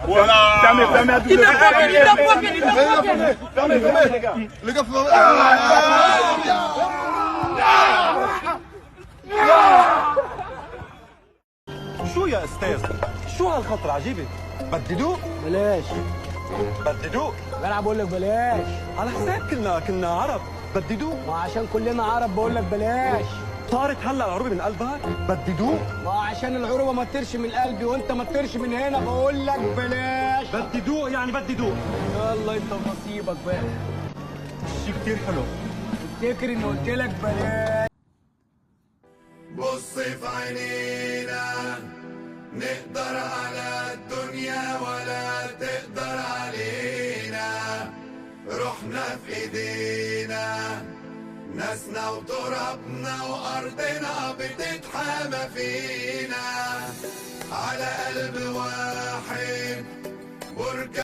Voilà. Fermez. Le gars, شو يا استاذ؟ شو هالخطر عجيبة؟ بددوق؟ بلاش. بددوق؟ انا بقول لك بلاش. على حساب كنا عرب، بددوق؟ ما عشان كلنا عرب بقول لك بلاش. طارت هلا العروبة من قلبك؟ بددوق؟ ما عشان العروبه ما تطيرش من قلبي وانت ما تطيرش من هنا بقول لك بلاش. بددوق يعني بددوق. يلا انت ونصيبك بقى. شي كتير حلو. افتكر اني قلت لك بلاش. بص في عينينا نقدر على الدنيا ولا تقدر علينا، روحنا في ايدينا، ناسنا وترابنا وارضنا بتتحامى فينا، على قلب واحد بركة